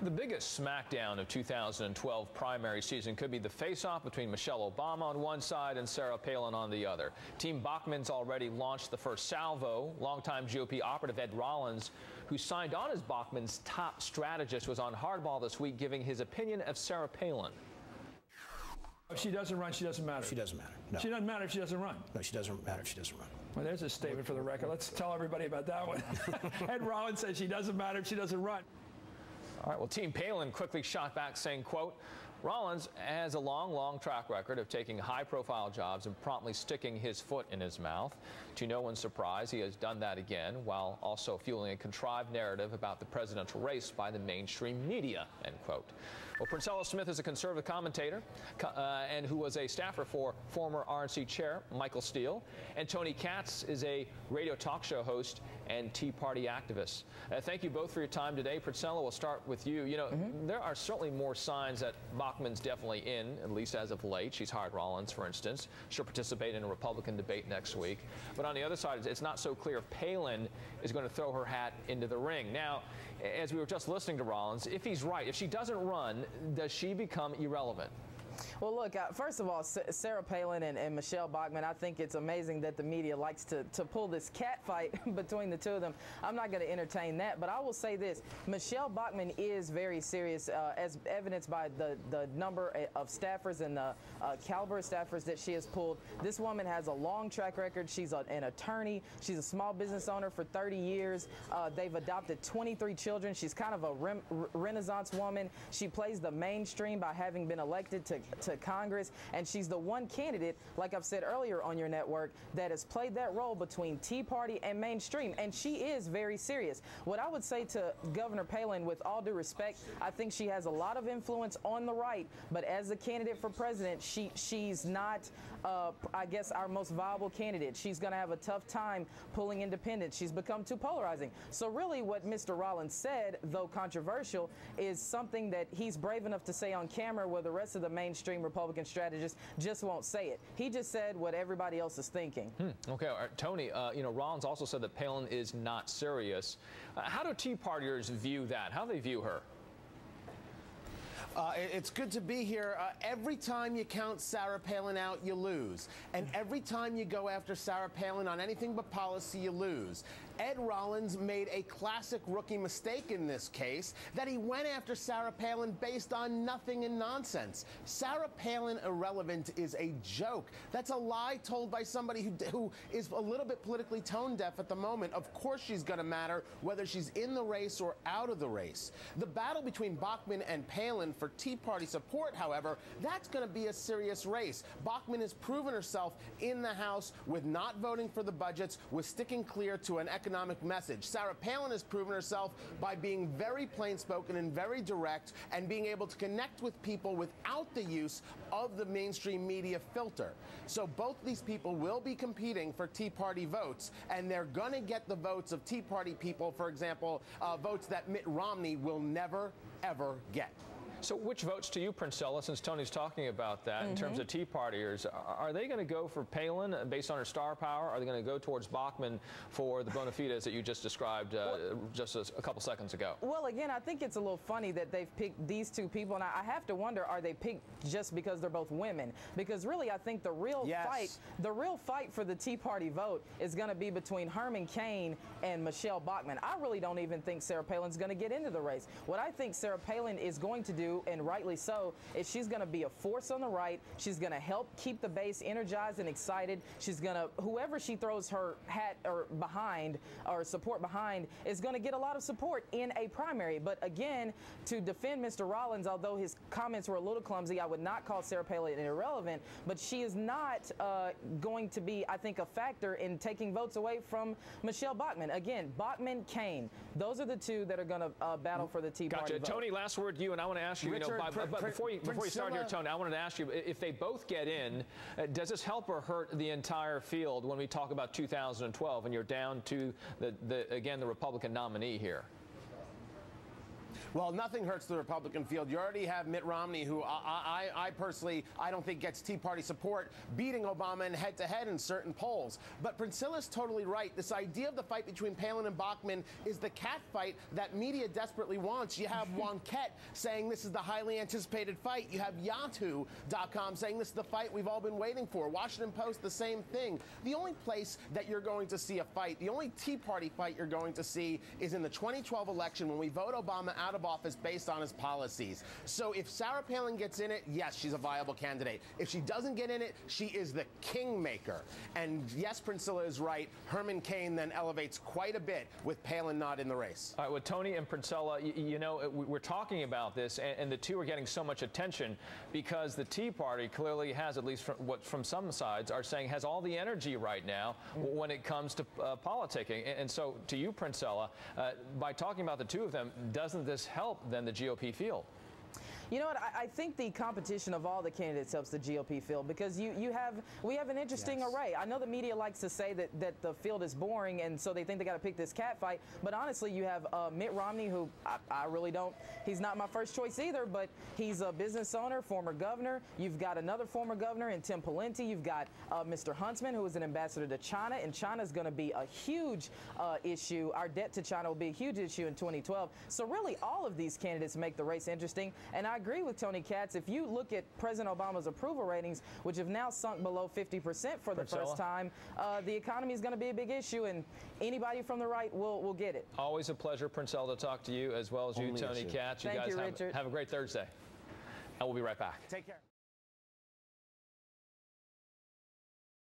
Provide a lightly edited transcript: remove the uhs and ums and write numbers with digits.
The biggest smackdown of 2012 primary season could be the face-off between Michelle Obama on one side and Sarah Palin on the other. Team Bachmann's already launched the first salvo. Longtime GOP operative Ed Rollins, who signed on as Bachmann's top strategist, was on Hardball this week giving his opinion of Sarah Palin. If she doesn't run, she doesn't matter. She doesn't matter. No. She doesn't matter if she doesn't run. No, she doesn't matter if she doesn't run. Well, there's a statement for the record. Let's tell everybody about that one. Ed Rollins says she doesn't matter if she doesn't run. All right, well, Team Palin quickly shot back saying, quote, Rollins has a long track record of taking high-profile jobs and promptly sticking his foot in his mouth. To no one's surprise, he has done that again, while also fueling a contrived narrative about the presidential race by the mainstream media, end quote. Well, Princella Smith is a conservative commentator and who was a staffer for former RNC chair Michael Steele. And Tony Katz is a radio talk show host and Tea Party activist. Thank you both for your time today. Princella, we'll start with you. You know, there are certainly more signs that Bachmann's definitely in, at least as of late. She's hired Rollins, for instance. She'll participate in a Republican debate next week. But on the other side, it's not so clear if Palin is going to throw her hat into the ring. Now, as we were just listening to Rollins, if he's right, if she doesn't run, does she become irrelevant? Well, look, first of all, Sarah Palin and Michele Bachmann, I think it's amazing that the media likes to pull this cat fight between the two of them. I'm not going to entertain that, but I will say this. Michele Bachmann is very serious, as evidenced by the number of staffers and the caliber of staffers that she has pulled. This woman has a long track record. She's an attorney. She's a small business owner for 30 years. They've adopted 23 children. She's kind of a renaissance woman. She plays the mainstream by having been elected to Congress, and she's the one candidate, like I've said earlier on your network, that has played that role between Tea Party and mainstream, and she is very serious. What I would say to Governor Palin, with all due respect, I think she has a lot of influence on the right, but as a candidate for president, she's not, I guess, our most viable candidate. She's going to have a tough time pulling independents. She's become too polarizing. So really what Mr. Rollins said, though controversial, is something that he's brave enough to say on camera where the rest of the mainstream Republican strategists just won't say it. He just said what everybody else is thinking. Okay, all right. Tony, you know, Rollins also said that Palin is not serious. How do Tea Partiers view that? How do they view her? It's good to be here. Every time you count Sarah Palin out, you lose. And every time you go after Sarah Palin on anything but policy, you lose. Ed Rollins made a classic rookie mistake in this case, that he went after Sarah Palin based on nothing and nonsense. Sarah Palin irrelevant is a joke. That's a lie told by somebody who is a little bit politically tone deaf at the moment. Of course she's going to matter whether she's in the race or out of the race. The battle between Bachmann and Palin for Tea Party support, however, that's going to be a serious race. Bachmann has proven herself in the House with not voting for the budgets, with sticking clear to an economic message. Sarah Palin has proven herself by being very plain-spoken and very direct and being able to connect with people without the use of the mainstream media filter. So both these people will be competing for Tea Party votes, and they're going to get the votes of Tea Party people, for example, votes that Mitt Romney will never, ever get. So which votes to you, Princella, since Tony's talking about that, in terms of Tea Partiers, are they going to go for Palin based on her star power? Are they going to go towards Bachmann for the bona fides that you just described just a couple seconds ago? Well, again, I think it's a little funny that they've picked these two people, and I have to wonder, are they picked just because they're both women? Because really, I think the real fight for the Tea Party vote is going to be between Herman Cain and Michele Bachmann. I really don't even think Sarah Palin's going to get into the race. What I think Sarah Palin is going to do, and rightly so, is she's going to be a force on the right. She's going to help keep the base energized and excited. She's going to, whoever she throws her hat or behind or support behind is going to get a lot of support in a primary. But again, to defend Mr. Rollins, although his comments were a little clumsy, I would not call Sarah Palin irrelevant, but she is not going to be, I think, a factor in taking votes away from Michele Bachmann. Again, Bachmann, Cain, those are the two that are going to battle for the Tea Party vote. Tony, last word to you, and I want to ask you, before you start here, Tony, I wanted to ask you, if they both get in, does this help or hurt the entire field when we talk about 2012 and you're down to, again, the Republican nominee here? Well, nothing hurts the Republican field. You already have Mitt Romney, who I personally, I don't think gets Tea Party support, beating Obama in head-to-head in certain polls. But Princella's totally right. This idea of the fight between Palin and Bachmann is the cat fight that media desperately wants. You have Wonkette saying this is the highly anticipated fight. You have Yahoo.com saying this is the fight we've all been waiting for. Washington Post, the same thing. The only place that you're going to see a fight, the only Tea Party fight you're going to see is in the 2012 election when we vote Obama out of office based on his policies. So if Sarah Palin gets in it, yes, she's a viable candidate. If she doesn't get in it, she is the kingmaker. And yes, Princella is right. Herman Cain then elevates quite a bit with Palin not in the race. All right, with Tony and Princella, you know, we're talking about this, and the two are getting so much attention because the Tea Party clearly has, at least from some sides, are saying has all the energy right now when it comes to politicking. And so to you, Princella, by talking about the two of them, doesn't this help then the GOP field? You know what? I think the competition of all the candidates helps the GOP field because we have an interesting array. I know the media likes to say that the field is boring and so they think they got to pick this cat fight. But honestly, you have Mitt Romney, who I really don't. He's not my first choice either, but he's a business owner, former governor. You've got another former governor in Tim Pawlenty. You've got Mr. Huntsman, who is an ambassador to China, and China is going to be a huge issue. Our debt to China will be a huge issue in 2012. So really, all of these candidates make the race interesting. And I agree with Tony Katz. If you look at President Obama's approval ratings, which have now sunk below 50% for the first time, the economy is going to be a big issue, and anybody from the right will get it. Always a pleasure, Princella, to talk to you, as well as you, Tony Katz. You guys have a great Thursday. And we'll be right back. Take care.